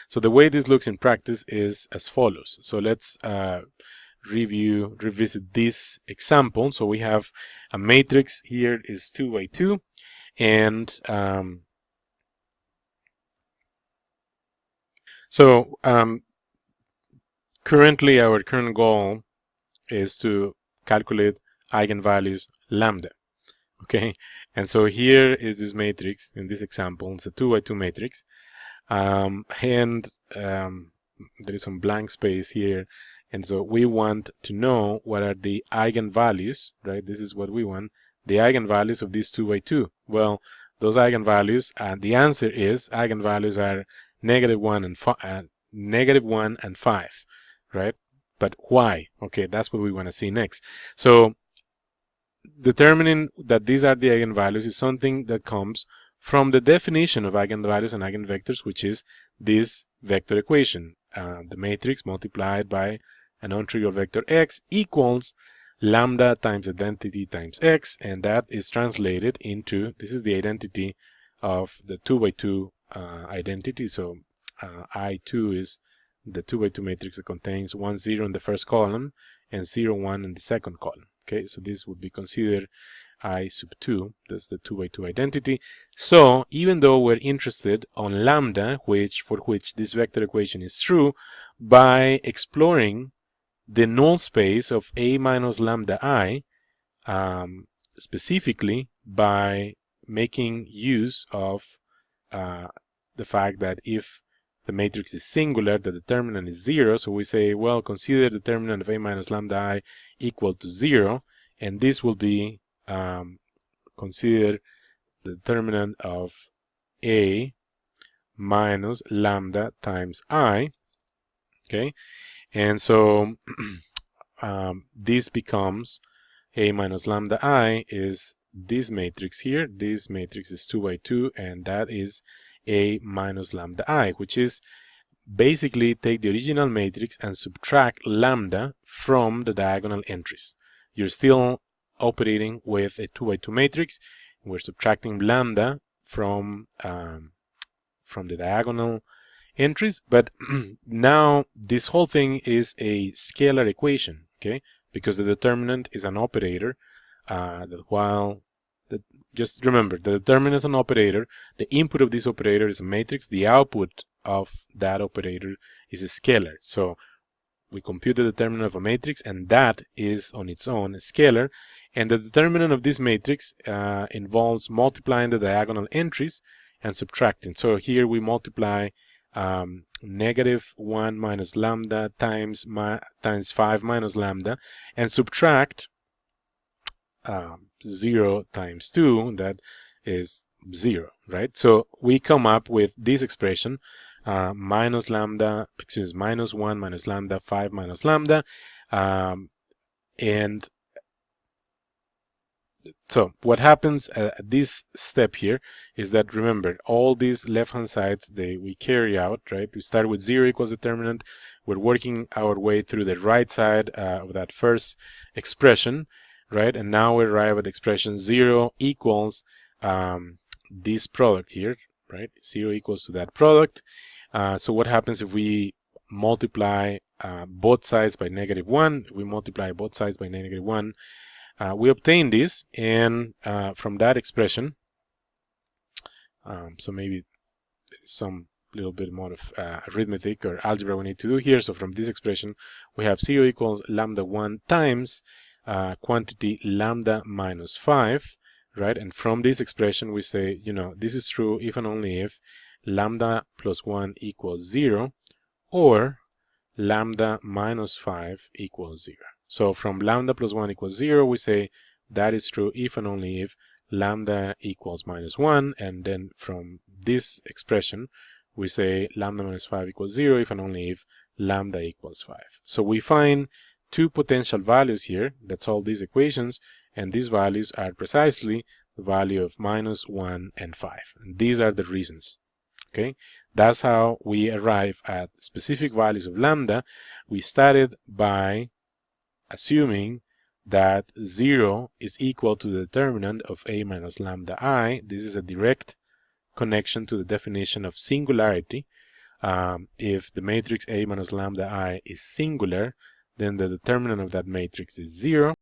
So the way this looks in practice is as follows. So let's revisit this example. So we have a matrix here is 2 by 2, and currently our current goal is to calculate eigenvalues lambda. Okay, and so here is this matrix in this example. It's a 2 by 2 matrix, and there is some blank space here, and so we want to know what are the eigenvalues, right? This is what we want, the eigenvalues of these 2 by 2. Well, those eigenvalues, the answer is eigenvalues are -1 and 5, right? But why? Okay, that's what we want to see next. So determining that these are the eigenvalues is something that comes from the definition of eigenvalues and eigenvectors, which is this vector equation. The matrix multiplied by a non-trivial vector x equals lambda times identity times x, and that is translated into, this is the identity of the 2 by 2 identity. So I2 is the 2 by 2 matrix that contains 1, 0 in the first column and 0, 1 in the second column. Okay, so this would be considered I sub 2. That's the 2 by 2 identity. So even though we're interested on lambda, for which this vector equation is true, by exploring the null space of A minus lambda I, specifically by making use of the fact that if the matrix is singular, the determinant is 0. So we say, well, consider the determinant of A minus lambda I equal to 0. And this will be consider the determinant of A minus lambda times I. Okay. And so this becomes A minus lambda I is this matrix here. This matrix is 2 by 2, and that is A minus lambda I, which is basically take the original matrix and subtract lambda from the diagonal entries. You're still operating with a 2 by 2 matrix. We're subtracting lambda from the diagonal entries, but now this whole thing is a scalar equation, okay? Because the determinant is an operator. Just remember, the determinant is an operator. The input of this operator is a matrix. The output of that operator is a scalar. So we compute the determinant of a matrix, and that is on its own a scalar. And the determinant of this matrix involves multiplying the diagonal entries and subtracting. So here we multiply -1 minus lambda times 5 minus lambda, and subtract 0 times 2, that is 0, right? So we come up with this expression, -1 minus lambda, 5 minus lambda, and so what happens at this step here is that, remember, all these left-hand sides, we carry out, right? We start with 0 equals determinant. We're working our way through the right side of that first expression, right? And now we arrive at the expression 0 equals this product here, right? 0 equals to that product. So what happens if we multiply both sides by -1? If we multiply both sides by -1, we obtain this, and from that expression, so maybe there's some little bit more of arithmetic or algebra we need to do here. So from this expression, we have 0 equals lambda 1 times quantity lambda minus 5, right? And from this expression, we say, this is true if and only if lambda plus 1 equals 0, or lambda minus 5 equals 0. So from lambda plus 1 equals 0, we say that is true if and only if lambda equals -1. And then from this expression, we say lambda minus 5 equals 0 if and only if lambda equals 5. So we find two potential values here that solve these equations, and these values are precisely the value of -1 and 5. And these are the reasons. Okay, that's how we arrive at specific values of lambda. We started by assuming that 0 is equal to the determinant of A minus lambda I. This is a direct connection to the definition of singularity. If the matrix A minus lambda I is singular, then the determinant of that matrix is 0.